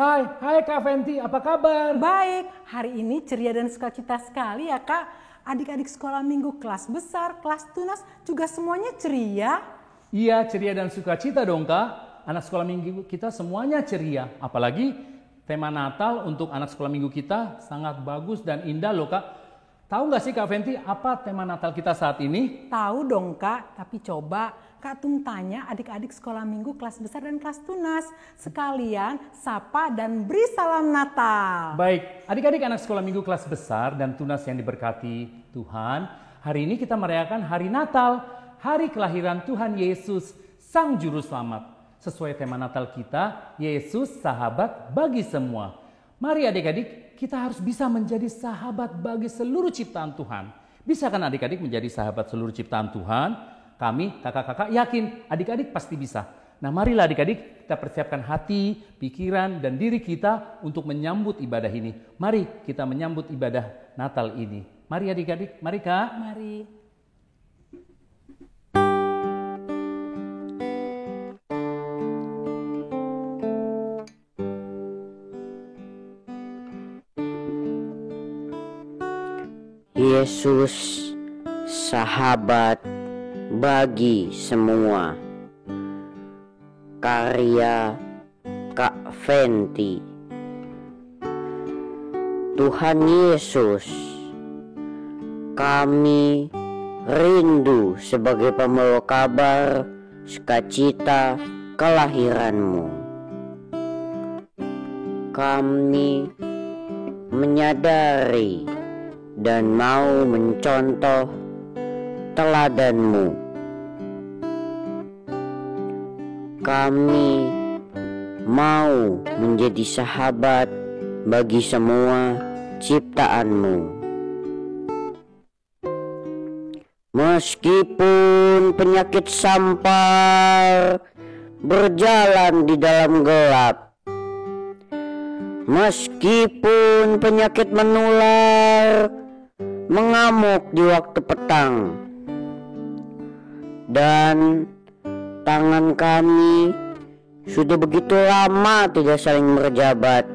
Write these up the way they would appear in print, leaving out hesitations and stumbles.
Hai Kak Fenty, apa kabar? Baik, hari ini ceria dan sukacita sekali ya Kak. Adik-adik sekolah minggu kelas besar, kelas tunas juga semuanya ceria. Iya, ceria dan sukacita dong Kak. Anak sekolah minggu kita semuanya ceria. Apalagi tema Natal untuk anak sekolah minggu kita sangat bagus dan indah loh Kak. Tahu nggak sih Kak Fenty apa tema Natal kita saat ini? Tahu dong Kak, tapi coba Kak Tung tanya adik-adik sekolah minggu kelas besar dan kelas tunas. Sekalian sapa dan beri salam Natal. Baik, adik-adik anak sekolah minggu kelas besar dan tunas yang diberkati Tuhan. Hari ini kita merayakan hari Natal, hari kelahiran Tuhan Yesus, Sang Juru Selamat. Sesuai tema Natal kita, Yesus sahabat bagi semua. Mari adik-adik, kita harus bisa menjadi sahabat bagi seluruh ciptaan Tuhan. Bisa kan adik-adik menjadi sahabat seluruh ciptaan Tuhan? Kami, kakak-kakak yakin adik-adik pasti bisa. Nah marilah adik-adik kita persiapkan hati, pikiran, dan diri kita untuk menyambut ibadah ini. Mari kita menyambut ibadah Natal ini. Mari adik-adik, mari Kak. Mari. Yesus, sahabat bagi semua. Karya Kak Fenty. Tuhan Yesus, kami rindu sebagai pembawa kabar sukacita kelahiran-Mu. Kami menyadari dan mau mencontoh teladan-Mu. Kami mau menjadi sahabat bagi semua ciptaan-Mu. Meskipun penyakit sampar berjalan di dalam gelap, meskipun penyakit menular mengamuk di waktu petang, dan tangan kami sudah begitu lama tidak saling berjabat.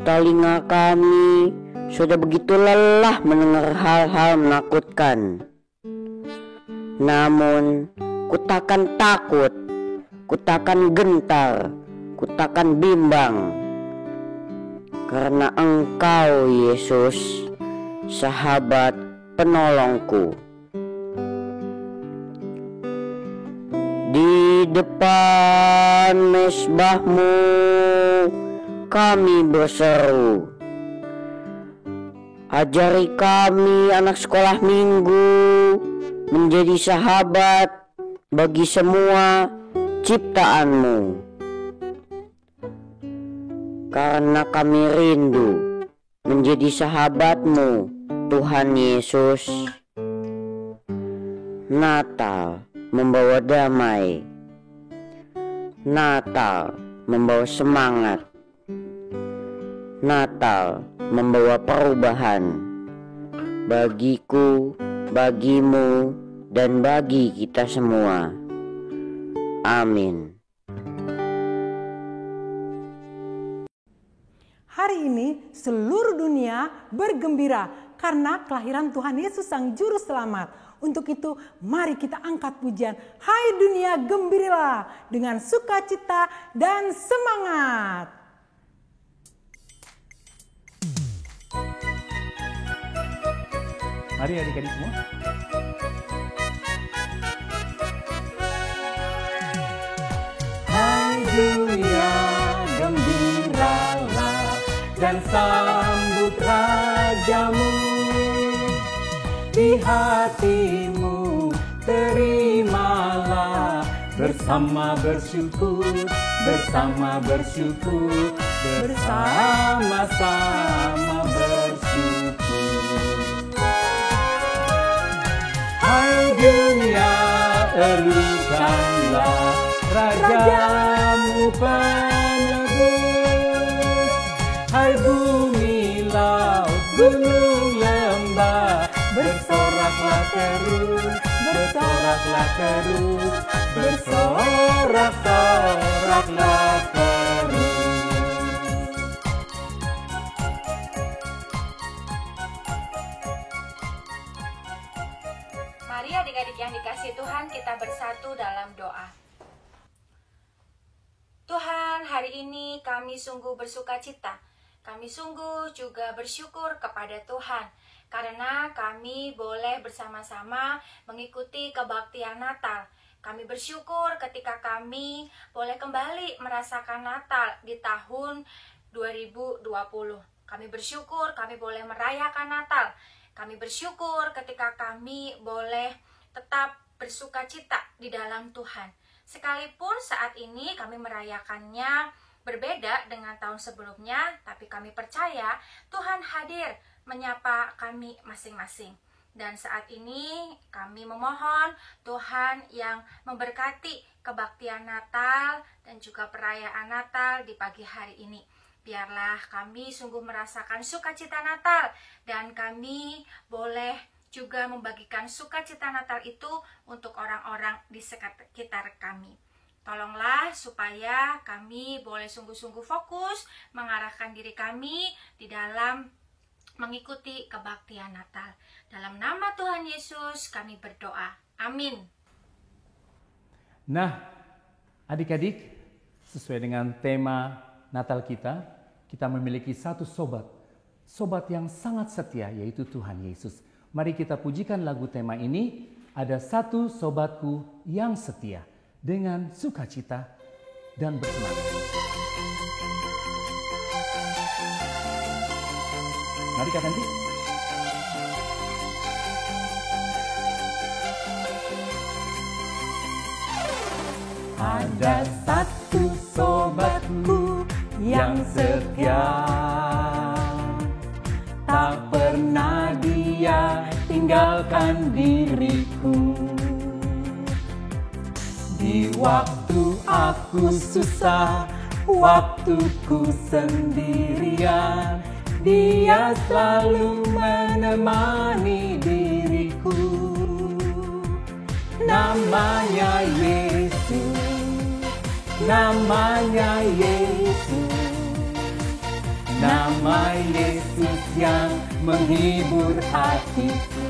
Telinga kami sudah begitu lelah mendengar hal-hal menakutkan. Namun, ku takkan takut, ku takkan gentar, ku takkan bimbang. Karena Engkau, Yesus, sahabat penolongku. Di depan mezbah-Mu kami berseru, ajari kami anak sekolah minggu menjadi sahabat bagi semua ciptaan-Mu. Karena kami rindu menjadi sahabat-Mu, Tuhan Yesus. Natal membawa damai, Natal membawa semangat, Natal membawa perubahan bagiku, bagimu, dan bagi kita semua. Amin. Hari ini seluruh dunia bergembira karena kelahiran Tuhan Yesus Sang Juru Selamat. Untuk itu mari kita angkat pujian, hai dunia gembirilah dengan sukacita dan semangat. Mari adik-adik semua. Hai dunia gembiralah dan sambut Rajamu. Di hatimu terimalah bersama bersyukur, bersama-sama bersyukur. Hai dunia elukanlah Rajamu penebus. Hai bumi, laut, gunung, lembah, bersoraklah terus, bersorak bersorak-soraklah terus, bersorak-soraklah terus. Mari adik-adik yang dikasihi Tuhan, kita bersatu dalam doa. Tuhan, hari ini kami sungguh bersuka cita. Kami sungguh juga bersyukur kepada Tuhan karena kami boleh bersama-sama mengikuti kebaktian Natal. Kami bersyukur ketika kami boleh kembali merasakan Natal di tahun 2020. Kami bersyukur kami boleh merayakan Natal. Kami bersyukur ketika kami boleh tetap bersuka cita di dalam Tuhan. Sekalipun saat ini kami merayakannya berbeda dengan tahun sebelumnya, tapi kami percaya Tuhan hadir menyapa kami masing-masing. Dan saat ini kami memohon Tuhan yang memberkati kebaktian Natal dan juga perayaan Natal di pagi hari ini. Biarlah kami sungguh merasakan sukacita Natal dan kami boleh juga membagikan sukacita Natal itu untuk orang-orang di sekitar kami. Tolonglah supaya kami boleh sungguh-sungguh fokus mengarahkan diri kami di dalam mengikuti kebaktian Natal. Dalam nama Tuhan Yesus kami berdoa. Amin. Nah, adik-adik, sesuai dengan tema Natal kita memiliki satu sobat yang sangat setia, yaitu Tuhan Yesus. Mari kita pujikan lagu tema ini, ada satu sobatku yang setia, dengan sukacita dan bersemangat. Mari Kak Tanti. Ada satu sobatku yang setia, tak pernah dia tinggalkan diriku. Di waktu aku susah, waktuku sendirian, dia selalu menemani diriku. Namanya Yesus, namanya Yesus, nama Yesus yang menghibur hatiku.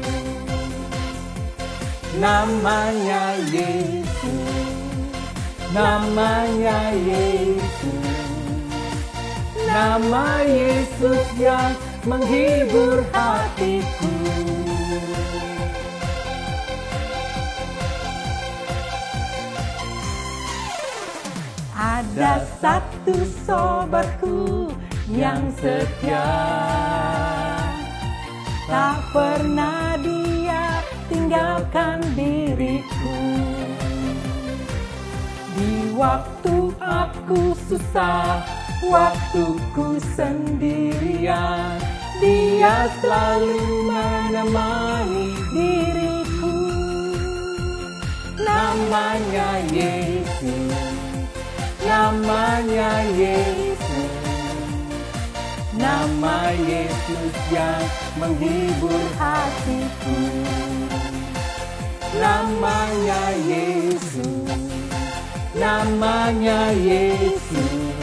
Namanya Yesus, namanya Yesus, nama Yesus yang menghibur hatiku. Ada satu sobatku yang setia, tak pernah dia tinggalkan diriku. Di waktu aku susah, waktuku sendirian, dia selalu menemani diriku. Namanya Yesus, namanya Yesus, nama Yesus yang menghibur hatiku. Namanya Yesus, namanya Yesus,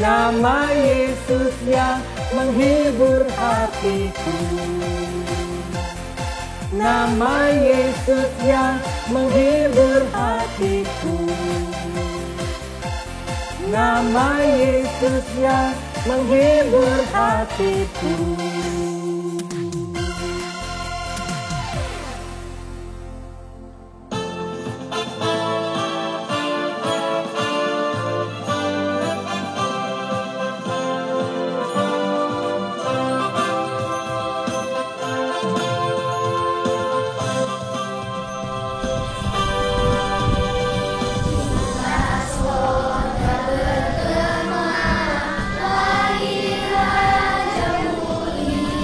nama Yesus yang menghibur hatiku. Nama Yesus yang menghibur hatiku. Nama Yesus yang menghibur hatiku. Lahir Raja Mulia.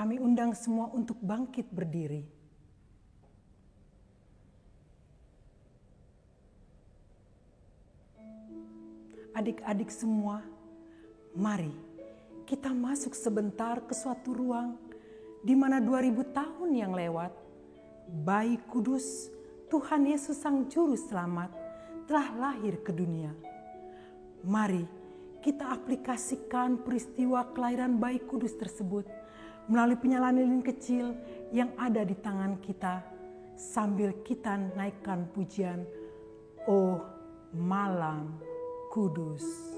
Kami undang semua untuk bangkit berdiri. Adik-adik semua, mari kita masuk sebentar ke suatu ruang di mana 2000 tahun yang lewat, Bayi Kudus Tuhan Yesus Sang Juru Selamat telah lahir ke dunia. Mari kita aplikasikan peristiwa kelahiran Bayi Kudus tersebut melalui penyalaan lilin kecil yang ada di tangan kita sambil kita naikkan pujian, "Oh Malam Kudus."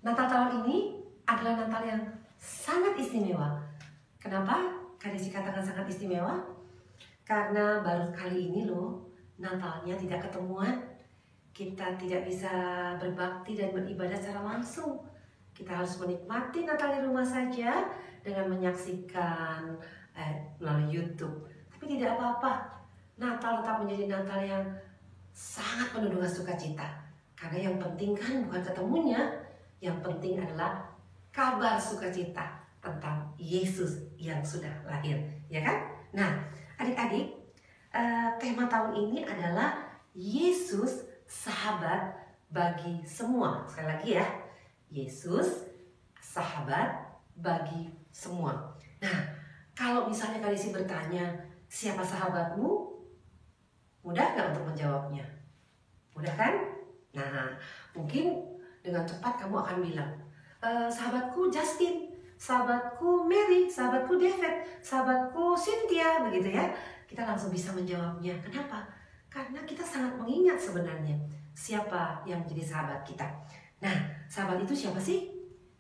Natal tahun ini adalah Natal yang sangat istimewa. Kenapa Kak Desi katakan sangat istimewa? Karena baru kali ini loh Natalnya tidak ketemuan. Kita tidak bisa berbakti dan beribadah secara langsung. Kita harus menikmati Natal di rumah saja dengan menyaksikan melalui YouTube. Tapi tidak apa-apa, Natal tetap menjadi Natal yang sangat penuh dengan sukacita. Karena yang penting kan bukan ketemunya, yang penting adalah kabar sukacita tentang Yesus yang sudah lahir, ya kan? Nah, adik-adik, tema tahun ini adalah Yesus sahabat bagi semua. Sekali lagi ya, Yesus sahabat bagi semua. Nah, kalau misalnya Kak Desi bertanya, siapa sahabatmu? Mudah nggak untuk menjawabnya? Mudah kan? Nah, mungkin dengan cepat kamu akan bilang, sahabatku Justin, sahabatku Mary, sahabatku David, sahabatku Cynthia, begitu ya. Kita langsung bisa menjawabnya. Kenapa? Karena kita sangat mengingat sebenarnya siapa yang menjadi sahabat kita. Nah, sahabat itu siapa sih?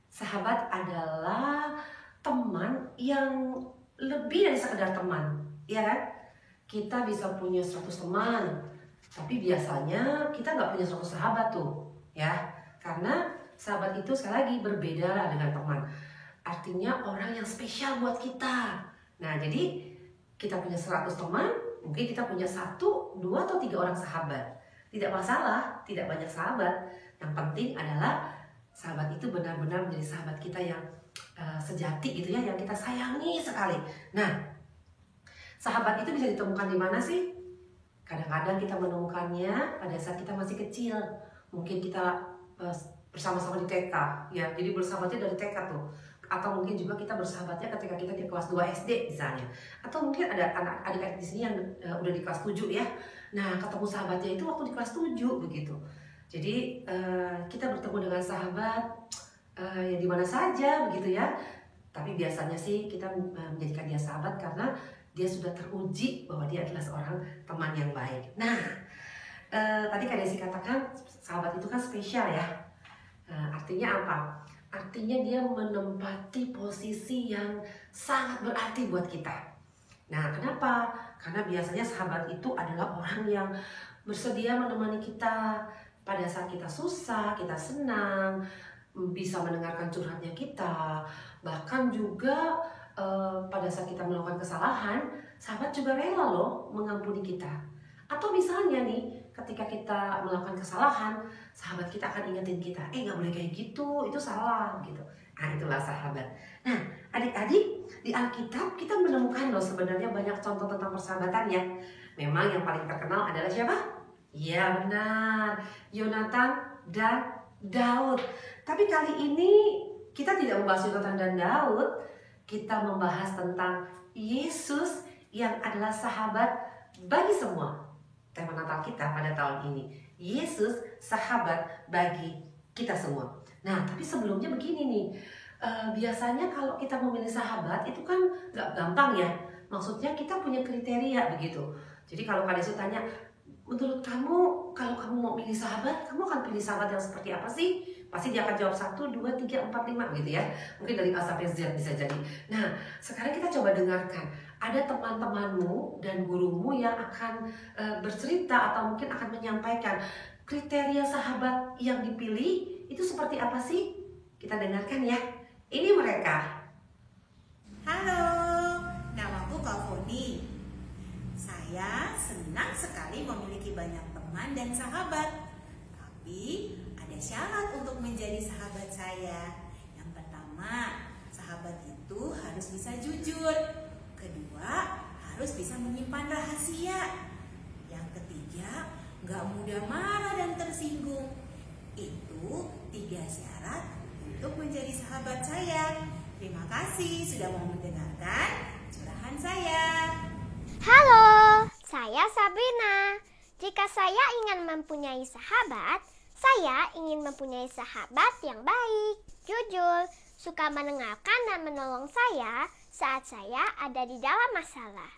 Sahabat adalah teman yang lebih dari sekedar teman, ya kan? Kita bisa punya 100 teman, tapi biasanya kita nggak punya 100 sahabat tuh, ya. Karena sahabat itu sekali lagi berbeda dengan teman. Artinya orang yang spesial buat kita. Nah, jadi kita punya 100 teman, mungkin kita punya 1, 2, atau 3 orang sahabat. Tidak masalah, tidak banyak sahabat. Yang penting adalah sahabat itu benar-benar menjadi sahabat kita yang sejati gitu ya, yang kita sayangi sekali. Nah, sahabat itu bisa ditemukan di mana sih? Kadang-kadang kita menemukannya pada saat kita masih kecil. Mungkin kita bersama-sama di TK, ya. Jadi bersahabatnya dari TK tuh. Atau mungkin juga kita bersahabatnya ketika kita di kelas 2 SD misalnya. Atau mungkin ada adik-adik di sini yang udah di kelas 7 ya. Nah, ketemu sahabatnya itu waktu di kelas 7 begitu. Jadi kita bertemu dengan sahabat ya di mana saja begitu ya. Tapi biasanya sih kita menjadikan dia sahabat karena dia sudah teruji bahwa dia adalah seorang teman yang baik. Nah, tadi Kak Desi katakan sahabat itu kan spesial ya. Artinya apa? Artinya dia menempati posisi yang sangat berarti buat kita. Nah, kenapa? Karena biasanya sahabat itu adalah orang yang bersedia menemani kita pada saat kita susah, kita senang, bisa mendengarkan curhatnya kita, bahkan juga pada saat kita melakukan kesalahan, sahabat juga rela loh mengampuni kita. Atau misalnya nih, ketika kita melakukan kesalahan, sahabat kita akan ingetin kita, nggak boleh kayak gitu, itu salah gitu. Nah, itulah sahabat. Nah, adik-adik, di Alkitab kita menemukan loh sebenarnya banyak contoh tentang persahabatan ya. Memang yang paling terkenal adalah siapa? Ya benar, Yonatan dan Daud. Tapi kali ini kita tidak membahas Yonatan dan Daud, kita membahas tentang Yesus yang adalah sahabat bagi semua. Tema Natal kita pada tahun ini, Yesus sahabat bagi kita semua. Nah, tapi sebelumnya begini nih, biasanya kalau kita memilih sahabat itu kan gak gampang ya. Maksudnya kita punya kriteria begitu. Jadi kalau Kak Desi tanya, menurut kamu kalau kamu mau pilih sahabat, kamu akan pilih sahabat yang seperti apa sih? Pasti dia akan jawab 1, 2, 3, 4, 5 gitu ya. Mungkin dari A sampai Z bisa jadi. Nah, sekarang kita coba dengarkan. Ada teman-temanmu dan gurumu yang akan bercerita atau mungkin akan menyampaikan kriteria sahabat yang dipilih itu seperti apa sih? Kita dengarkan ya. Ini mereka. Halo, namaku Kak Foni. Saya senang sekali memiliki banyak teman dan sahabat. Tapi ada syarat untuk menjadi sahabat saya. Yang pertama, sahabat itu harus bisa jujur. Kedua, harus bisa menyimpan rahasia. Yang ketiga, gak mudah marah dan tersinggung. Itu 3 syarat untuk menjadi sahabat saya. Terima kasih sudah mau mendengarkan curahan saya. Halo, saya Sabrina. Jika saya ingin mempunyai sahabat, saya ingin mempunyai sahabat yang baik, jujur, suka mendengarkan dan menolong saya saat saya ada di dalam masalah.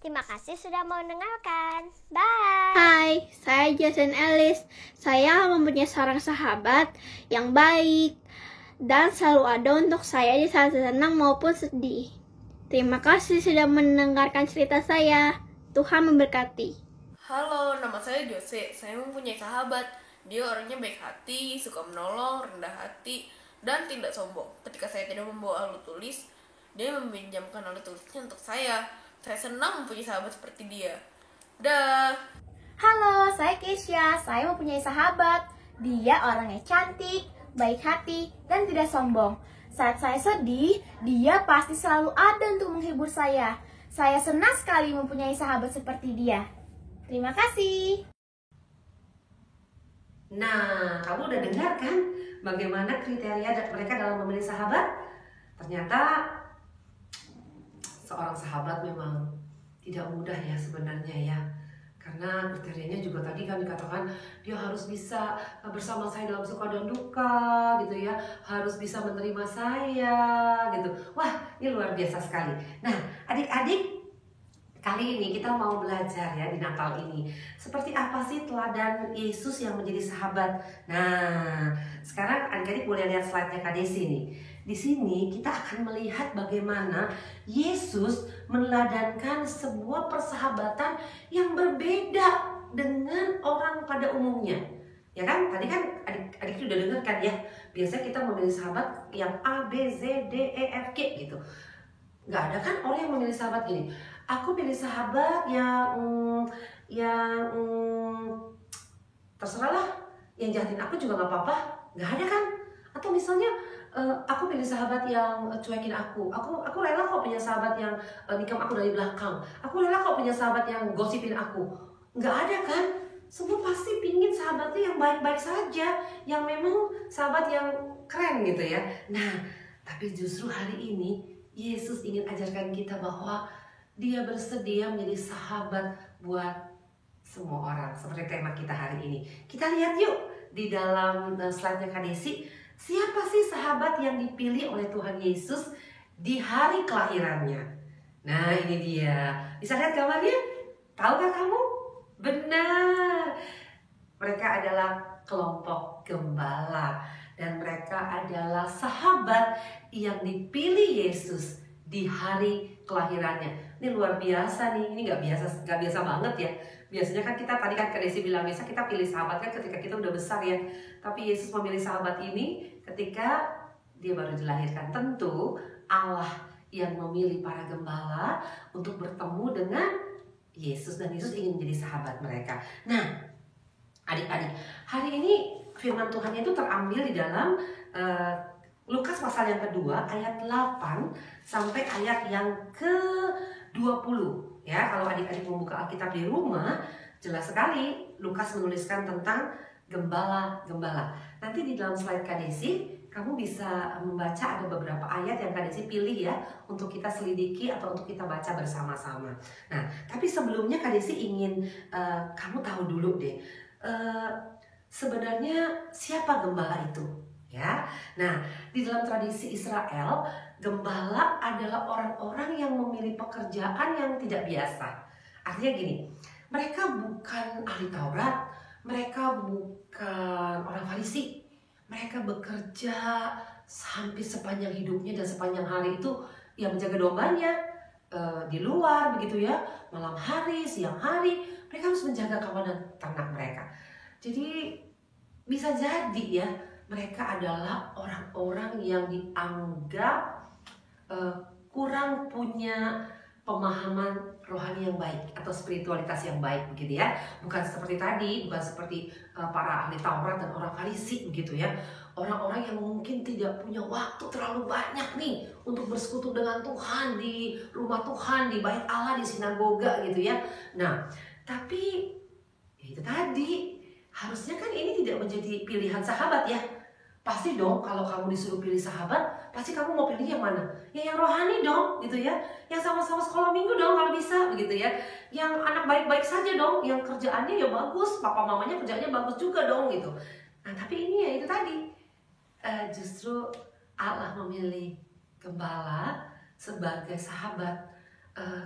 Terima kasih sudah mau mendengarkan. Bye. Hai, saya Jason Ellis. Saya mempunyai seorang sahabat yang baik dan selalu ada untuk saya di saat senang maupun sedih. Terima kasih sudah mendengarkan cerita saya. Tuhan memberkati. Halo, nama saya Jose. Saya mempunyai sahabat. Dia orangnya baik hati, suka menolong, rendah hati, dan tidak sombong. Ketika saya tidak membawa alat tulis, dia meminjamkan alat tulisnya untuk saya. Saya senang mempunyai sahabat seperti dia. Dah. Halo, saya Keisha. Saya mempunyai sahabat. Dia orangnya cantik, baik hati, dan tidak sombong. Saat saya sedih, dia pasti selalu ada untuk menghibur saya. Saya senang sekali mempunyai sahabat seperti dia. Terima kasih. Nah, kamu udah dengar kan bagaimana kriteria mereka dalam memilih sahabat? Ternyata seorang sahabat memang tidak mudah ya sebenarnya ya. Karena kriterianya juga tadi kan dikatakan dia harus bisa bersama saya dalam suka dan duka gitu ya. Harus bisa menerima saya gitu. Wah, ini luar biasa sekali. Nah, adik-adik, kali ini kita mau belajar ya di Natal ini. Seperti apa sih teladan Yesus yang menjadi sahabat? Nah, sekarang adik-adik boleh lihat slide-nya Kak Desi nih. Di sini kita akan melihat bagaimana Yesus meneladankan sebuah persahabatan yang berbeda dengan orang pada umumnya. Ya kan? Tadi kan adik-adik sudah dengar kan ya. Biasanya kita memilih sahabat yang A, B, Z, D, E, F, G gitu. Nggak ada kan orang yang memilih sahabat gini. Aku pilih sahabat yang terserahlah, yang jahatin aku juga nggak apa-apa. Nggak ada kan? Atau misalnya aku pilih sahabat yang cuekin aku rela kok punya sahabat yang nikam aku dari belakang. Aku rela kok punya sahabat yang gosipin aku. Nggak ada kan? Semua pasti pingin sahabatnya yang baik-baik saja, yang memang sahabat yang keren gitu ya. Nah, Tapi justru hari ini Yesus ingin ajarkan kita bahwa Dia bersedia menjadi sahabat buat semua orang. Seperti tema kita hari ini. Kita lihat yuk di dalam slide-nya Kak Desi. Siapa sih sahabat yang dipilih oleh Tuhan Yesus di hari kelahirannya? Nah, ini dia. Bisa lihat gambarnya? Tahukah kamu? Benar. Mereka adalah kelompok gembala. Dan mereka adalah sahabat yang dipilih Yesus di hari kelahirannya. Ini luar biasa nih. Ini nggak biasa banget ya. Biasanya kan kita tadi kan Kak Desi bilang biasa kita pilih sahabat kan ketika kita udah besar ya. Tapi Yesus memilih sahabat ini ketika dia baru dilahirkan. Tentu Allah yang memilih para gembala untuk bertemu dengan Yesus, dan Yesus ingin menjadi sahabat mereka. Nah, adik-adik, hari ini firman Tuhan itu terambil di dalam Lukas pasal yang kedua ayat 8 sampai ayat yang ke-20 ya. Kalau adik-adik membuka Alkitab di rumah, jelas sekali Lukas menuliskan tentang gembala-gembala. Nanti di dalam slide Kak Desi kamu bisa membaca ada beberapa ayat yang Kak Desi pilih ya untuk kita selidiki atau untuk kita baca bersama-sama. Nah, tapi sebelumnya Kak Desi ingin kamu tahu dulu deh, sebenarnya siapa gembala itu? Ya, nah di dalam tradisi Israel, gembala adalah orang-orang yang memilih pekerjaan yang tidak biasa. Artinya gini, mereka bukan ahli Taurat, mereka bukan orang Farisi. Mereka bekerja sampai sepanjang hidupnya dan sepanjang hari itu ya menjaga dombanya di luar begitu ya, malam hari, siang hari, mereka harus menjaga kawanan ternak mereka. Jadi bisa jadi ya mereka adalah orang-orang yang dianggap kurang punya pemahaman rohani yang baik atau spiritualitas yang baik begitu ya. Bukan seperti tadi, bukan seperti para ahli Taurat dan orang Farisi begitu ya. Orang-orang yang mungkin tidak punya waktu terlalu banyak nih untuk bersekutu dengan Tuhan di rumah Tuhan, di bait Allah, di sinagoga gitu ya. Nah, tapi ya itu tadi, harusnya kan ini tidak menjadi pilihan sahabat ya. Pasti dong kalau kamu disuruh pilih sahabat, pasti kamu mau pilih yang mana? Ya yang rohani dong gitu ya. Yang sama-sama sekolah minggu dong kalau bisa begitu ya. Yang anak baik-baik saja dong, yang kerjaannya ya bagus, papa mamanya kerjaannya bagus juga dong gitu. Nah tapi ini ya itu tadi, justru Allah memilih gembala sebagai sahabat.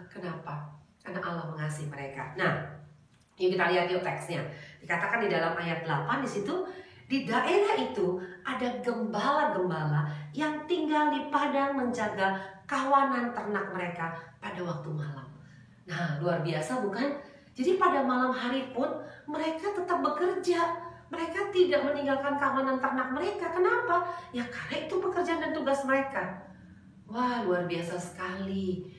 Kenapa? Karena Allah mengasihi mereka. Nah, yuk kita lihat yuk teksnya. Dikatakan di dalam ayat 8 di situ, di daerah itu ada gembala-gembala yang tinggal di padang menjaga kawanan ternak mereka pada waktu malam. Nah, luar biasa bukan? Jadi pada malam hari pun mereka tetap bekerja. Mereka tidak meninggalkan kawanan ternak mereka. Kenapa? Ya karena itu pekerjaan dan tugas mereka. Wah, luar biasa sekali.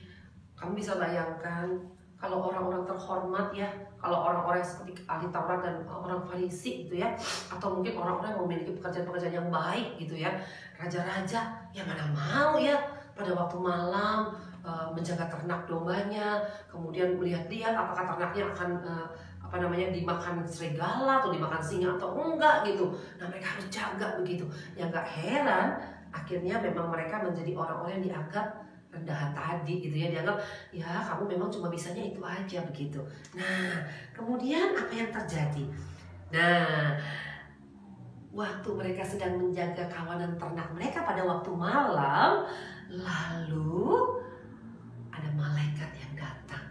Kamu bisa bayangkan kalau orang-orang terhormat ya, kalau orang-orang seperti ahli Taurat dan orang Farisi gitu ya, atau mungkin orang-orang yang memiliki pekerjaan-pekerjaan yang baik gitu ya, raja-raja, ya mana mau ya pada waktu malam menjaga ternak dombanya, kemudian melihat-lihat apakah ternaknya akan dimakan serigala atau dimakan singa atau enggak gitu. Nah mereka harus jaga begitu. Ya nggak heran akhirnya memang mereka menjadi orang-orang yang dianggap rendahan tadi gitu ya, dianggap ya kamu memang cuma bisanya itu aja begitu. Nah kemudian apa yang terjadi? Nah waktu mereka sedang menjaga kawanan ternak mereka pada waktu malam, lalu ada malaikat yang datang.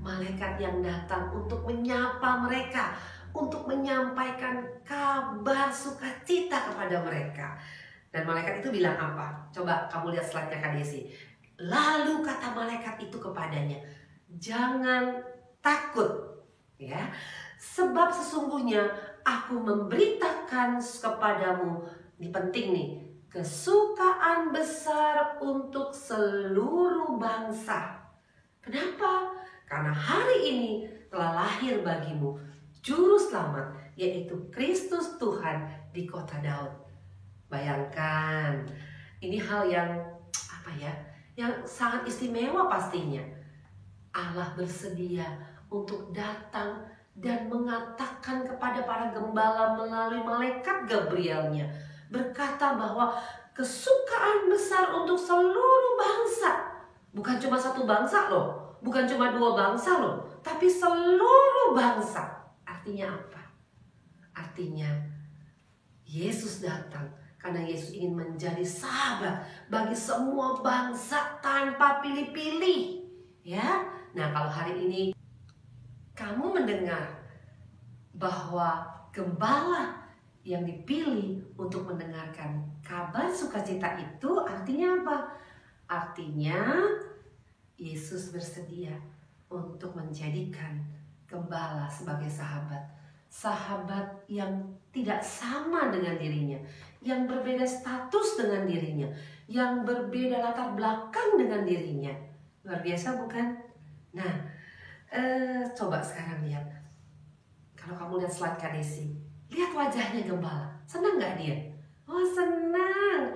Malaikat yang datang untuk menyapa mereka, untuk menyampaikan kabar sukacita kepada mereka. Dan malaikat itu bilang apa? Coba kamu lihat slide-nya Kak Desi. Lalu kata malaikat itu kepadanya, jangan takut ya, sebab sesungguhnya aku memberitakan kepadamu, ini penting nih, kesukaan besar untuk seluruh bangsa. Kenapa? Karena hari ini telah lahir bagimu juru selamat, yaitu Kristus Tuhan di kota Daud. Bayangkan, ini hal yang apa ya? Yang sangat istimewa pastinya. Allah bersedia untuk datang dan mengatakan kepada para gembala melalui malaikat Gabrielnya, berkata bahwa kesukaan besar untuk seluruh bangsa. Bukan cuma satu bangsa loh, bukan cuma dua bangsa loh, tapi seluruh bangsa. Artinya apa? Artinya Yesus datang karena Yesus ingin menjadi sahabat bagi semua bangsa tanpa pilih-pilih. Ya, nah kalau hari ini kamu mendengar bahwa gembala yang dipilih untuk mendengarkan kabar sukacita itu artinya apa? Artinya Yesus bersedia untuk menjadikan gembala sebagai sahabat. Sahabat yang tidak sama dengan dirinya, yang berbeda status dengan dirinya, yang berbeda latar belakang dengan dirinya. Luar biasa bukan? Nah, coba sekarang lihat. Kalau kamu lihat slide Kak Desi, lihat wajahnya gembala. Senang gak dia? Oh senang.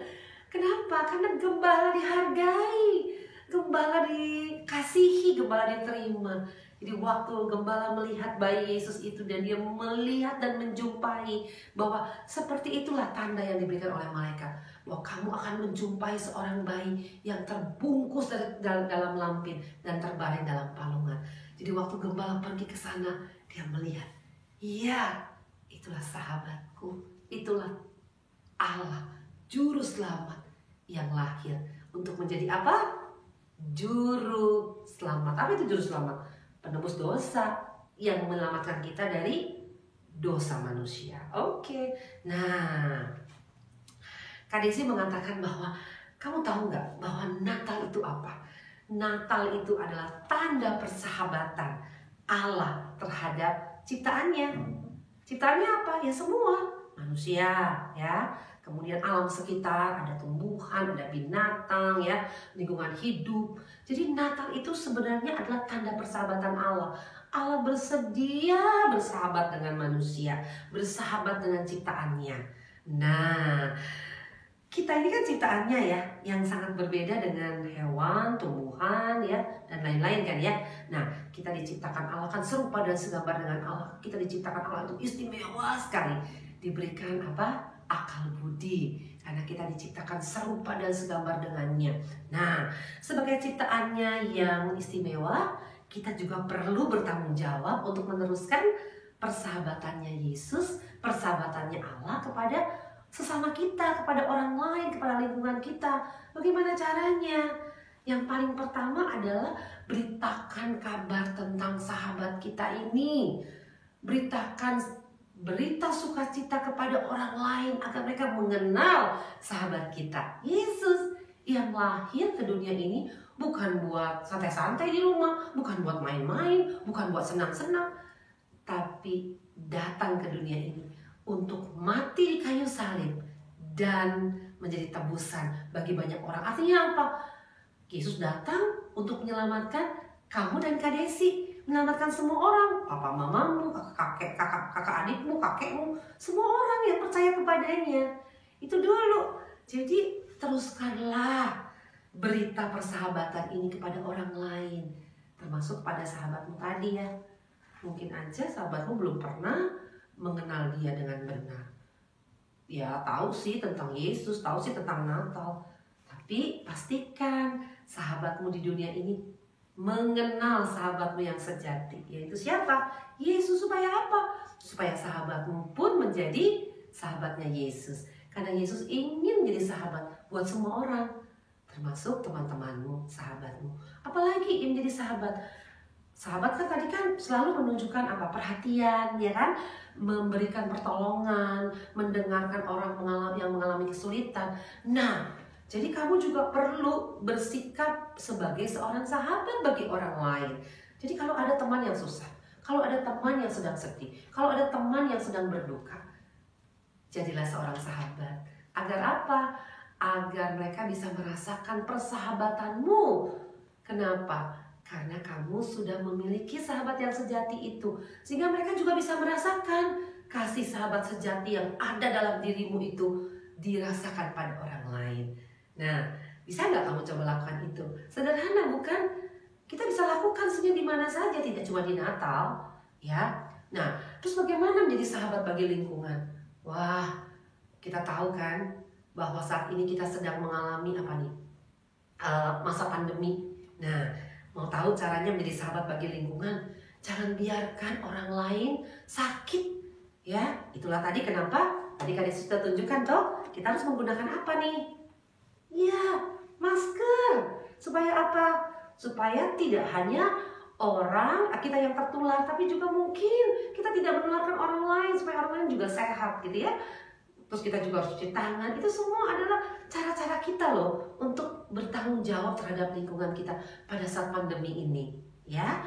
Kenapa? Karena gembala dihargai, gembala dikasihi, gembala diterima. Jadi waktu gembala melihat bayi Yesus itu dan dia melihat dan menjumpai bahwa seperti itulah tanda yang diberikan oleh malaikat, bahwa kamu akan menjumpai seorang bayi yang terbungkus dalam lampin dan terbaring dalam palungan. Jadi waktu gembala pergi ke sana, dia melihat, iya, itulah sahabatku, itulah Allah, juru selamat yang lahir untuk menjadi apa? Juru selamat. Apa itu juru selamat? Penebus dosa yang menyelamatkan kita dari dosa manusia. Oke. Nah, Kak Desi mengatakan bahwa kamu tahu nggak bahwa Natal itu apa? Natal itu adalah tanda persahabatan Allah terhadap ciptaannya. Ciptaannya apa? Ya semua manusia, ya. Kemudian alam sekitar, ada tumbuhan, ada binatang, ya, lingkungan hidup. Jadi Natal itu sebenarnya adalah tanda persahabatan Allah. Allah bersedia bersahabat dengan manusia, bersahabat dengan ciptaannya. Nah, kita ini kan ciptaannya ya, yang sangat berbeda dengan hewan, tumbuhan, ya, dan lain-lain kan ya. Nah, kita diciptakan Allah kan serupa dan segambar dengan Allah. Kita diciptakan Allah itu istimewa sekali. Diberikan apa? Akal budi, karena kita diciptakan serupa dan segambar dengannya. Nah, sebagai ciptaannya yang istimewa, kita juga perlu bertanggung jawab untuk meneruskan persahabatannya Yesus, persahabatannya Allah kepada sesama kita, kepada orang lain, kepada lingkungan kita. Bagaimana caranya? Yang paling pertama adalah beritakan kabar tentang sahabat kita ini. Beritakan berita sukacita kepada orang lain agar mereka mengenal sahabat kita, Yesus, yang lahir ke dunia ini bukan buat santai-santai di rumah, bukan buat main-main, bukan buat senang-senang, tapi datang ke dunia ini untuk mati di kayu salib dan menjadi tebusan bagi banyak orang. Artinya apa? Yesus datang untuk menyelamatkan kamu dan Kak Desi, menyelamatkan semua orang, papa mamamu, kakak adikmu, kakekmu, semua orang yang percaya kepadanya. Itu dulu. Jadi teruskanlah berita persahabatan ini kepada orang lain, termasuk pada sahabatmu tadi ya. Mungkin aja sahabatmu belum pernah mengenal dia dengan benar. Ya tahu sih tentang Yesus, tahu sih tentang Natal, tapi pastikan sahabatmu di dunia ini mengenal sahabatmu yang sejati, yaitu siapa? Yesus. Supaya apa? Supaya sahabatmu pun menjadi sahabatnya Yesus. Karena Yesus ingin menjadi sahabat buat semua orang, termasuk teman-temanmu, sahabatmu. Apalagi ingin menjadi sahabat. Sahabat kan tadi kan selalu menunjukkan apa? Perhatian, ya kan? Memberikan pertolongan, mendengarkan orang yang mengalami kesulitan. Nah, jadi kamu juga perlu bersikap sebagai seorang sahabat bagi orang lain. Jadi kalau ada teman yang susah, kalau ada teman yang sedang sedih, kalau ada teman yang sedang berduka, jadilah seorang sahabat. Agar apa? Agar mereka bisa merasakan persahabatanmu. Kenapa? Karena kamu sudah memiliki sahabat yang sejati itu. Sehingga mereka juga bisa merasakan kasih sahabat sejati yang ada dalam dirimu itu dirasakan pada orang lain. Nah, bisa nggak kamu coba lakukan itu? Sederhana bukan? Kita bisa lakukan sebenarnya di mana saja, tidak cuma di Natal, ya. Nah, terus bagaimana menjadi sahabat bagi lingkungan? Wah, kita tahu kan, bahwa saat ini kita sedang mengalami masa pandemi. Nah, mau tahu caranya menjadi sahabat bagi lingkungan? Jangan biarkan orang lain sakit, ya. Itulah tadi kenapa tadi Kak Desi sudah tunjukkan toh, kita harus menggunakan apa nih? Ya, masker. Supaya apa? Supaya tidak hanya orang kita yang tertular, tapi juga mungkin kita tidak menularkan orang lain, supaya orang lain juga sehat gitu ya. Terus kita juga harus cuci tangan. Itu semua adalah cara-cara kita loh untuk bertanggung jawab terhadap lingkungan kita pada saat pandemi ini, ya.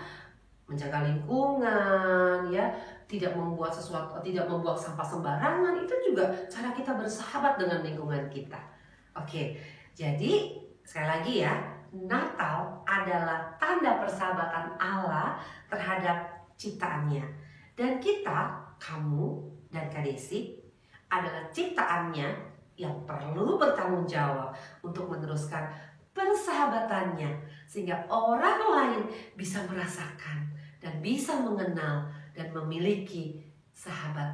Menjaga lingkungan, ya, tidak membuat sampah sembarangan, itu juga cara kita bersahabat dengan lingkungan kita. Oke, jadi sekali lagi ya, Natal adalah tanda persahabatan Allah terhadap ciptaannya. Dan kita, kamu dan Kak Desi, adalah ciptaannya yang perlu bertanggung jawab untuk meneruskan persahabatannya sehingga orang lain bisa merasakan dan bisa mengenal dan memiliki sahabat,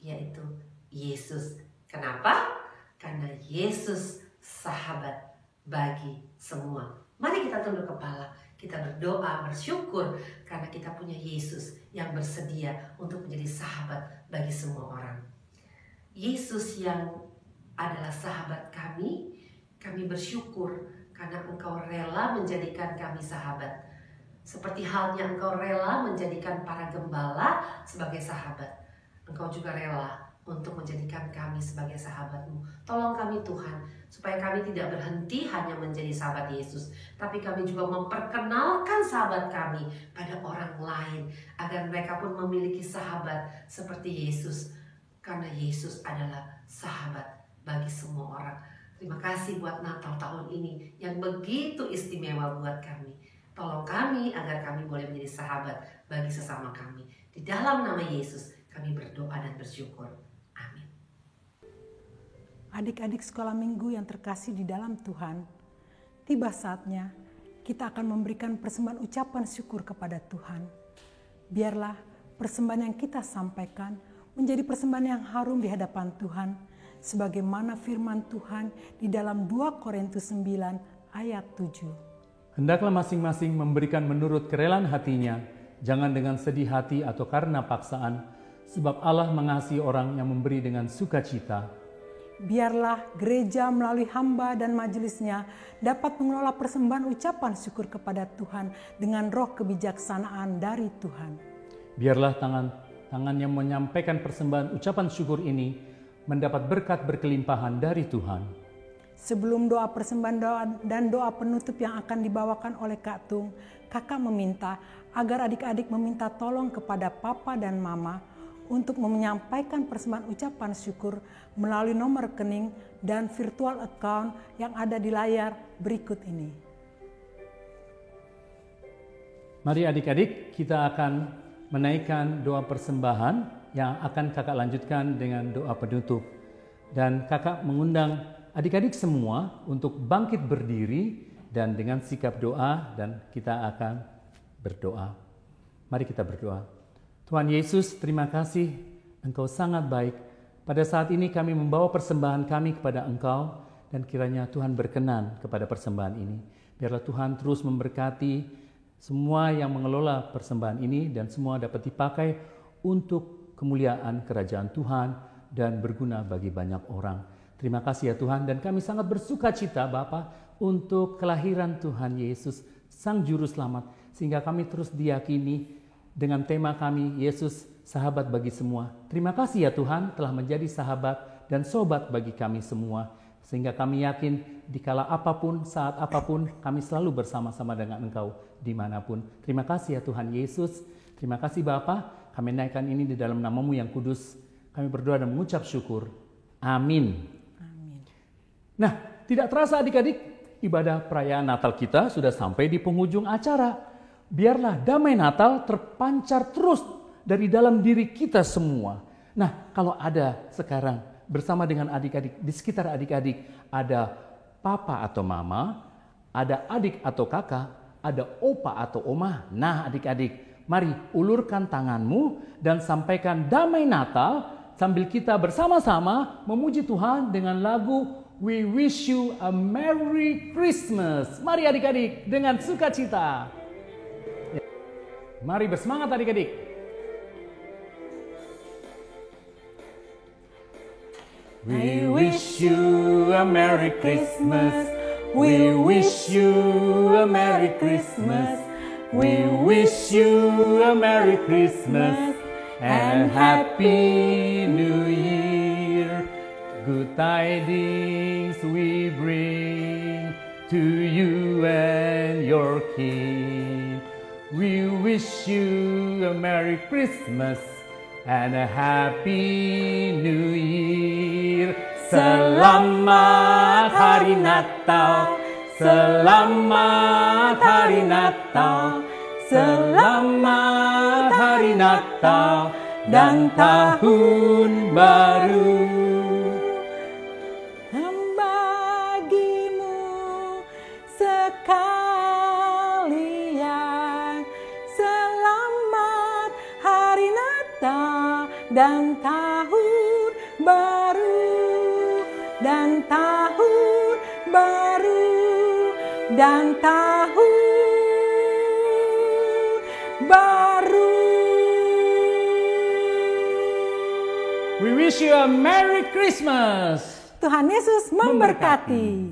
yaitu Yesus. Kenapa? Karena Yesus sahabat bagi semua. Mari kita tunduk kepala, kita berdoa, bersyukur karena kita punya Yesus yang bersedia untuk menjadi sahabat bagi semua orang. Yesus yang adalah sahabat kami bersyukur karena Engkau rela menjadikan kami sahabat. Seperti halnya Engkau rela menjadikan para gembala sebagai sahabat, Engkau juga rela untuk menjadikan kami sebagai sahabat-Mu. Tolong kami Tuhan, supaya kami tidak berhenti hanya menjadi sahabat Yesus, tapi kami juga memperkenalkan sahabat kami pada orang lain, agar mereka pun memiliki sahabat seperti Yesus. Karena Yesus adalah sahabat bagi semua orang. Terima kasih buat Natal tahun ini yang begitu istimewa buat kami. Tolong kami agar kami boleh menjadi sahabat bagi sesama kami. Di dalam nama Yesus kami berdoa dan bersyukur. Amin. Adik-adik sekolah minggu yang terkasih di dalam Tuhan, tiba saatnya kita akan memberikan persembahan ucapan syukur kepada Tuhan. Biarlah persembahan yang kita sampaikan menjadi persembahan yang harum di hadapan Tuhan, sebagaimana firman Tuhan di dalam 2 Korintus 9 ayat 7. Hendaklah masing-masing memberikan menurut kerelaan hatinya, jangan dengan sedih hati atau karena paksaan, sebab Allah mengasihi orang yang memberi dengan sukacita. Biarlah gereja melalui hamba dan majelisnya dapat mengelola persembahan ucapan syukur kepada Tuhan dengan roh kebijaksanaan dari Tuhan. Biarlah tangan yang menyampaikan persembahan ucapan syukur ini mendapat berkat berkelimpahan dari Tuhan. Sebelum doa persembahan dan doa penutup yang akan dibawakan oleh Kak Tung, kakak meminta agar adik-adik meminta tolong kepada papa dan mama untuk menyampaikan persembahan ucapan syukur melalui nomor rekening dan virtual account yang ada di layar berikut ini. Mari adik-adik, kita akan menaikkan doa persembahan yang akan kakak lanjutkan dengan doa penutup. Dan kakak mengundang adik-adik semua untuk bangkit berdiri dan dengan sikap doa, dan kita akan berdoa. Mari kita berdoa. Tuhan Yesus, terima kasih Engkau sangat baik. Pada saat ini kami membawa persembahan kami kepada Engkau, dan kiranya Tuhan berkenan kepada persembahan ini. Biarlah Tuhan terus memberkati semua yang mengelola persembahan ini dan semua dapat dipakai untuk kemuliaan kerajaan Tuhan dan berguna bagi banyak orang. Terima kasih ya Tuhan, dan kami sangat bersuka cita Bapa untuk kelahiran Tuhan Yesus, Sang Juru Selamat, sehingga kami terus diyakini dengan tema kami, Yesus sahabat bagi semua. Terima kasih ya Tuhan telah menjadi sahabat dan sobat bagi kami semua, sehingga kami yakin dikala apapun, saat apapun, kami selalu bersama-sama dengan Engkau dimanapun. Terima kasih ya Tuhan Yesus. Terima kasih Bapa, kami naikkan ini di dalam nama-Mu yang kudus. Kami berdoa dan mengucap syukur. Amin. Amin. Nah, tidak terasa adik-adik, ibadah perayaan Natal kita sudah sampai di penghujung acara. Biarlah damai Natal terpancar terus dari dalam diri kita semua. Nah, kalau ada sekarang bersama dengan adik-adik, di sekitar adik-adik ada papa atau mama, ada adik atau kakak, ada opa atau oma. Nah adik-adik, mari ulurkan tanganmu dan sampaikan damai Natal sambil kita bersama-sama memuji Tuhan dengan lagu We wish you a Merry Christmas. Mari adik-adik dengan sukacita. Mari bersemangat adik-adik. We wish you a Merry Christmas. We wish you a Merry Christmas. We wish you a Merry Christmas and Happy New Year. Good tidings we bring to you and your King. We wish you a Merry Christmas and a Happy New Year. Selamat Hari Natal, selamat Hari Natal, selamat Hari Natal dan Tahun Baru. Bagimu sekalian, selamat Hari Natal dan Tahun Baru, dan Tahun Baru, dan Tahun Baru. We wish you a Merry Christmas. Tuhan Yesus memberkati.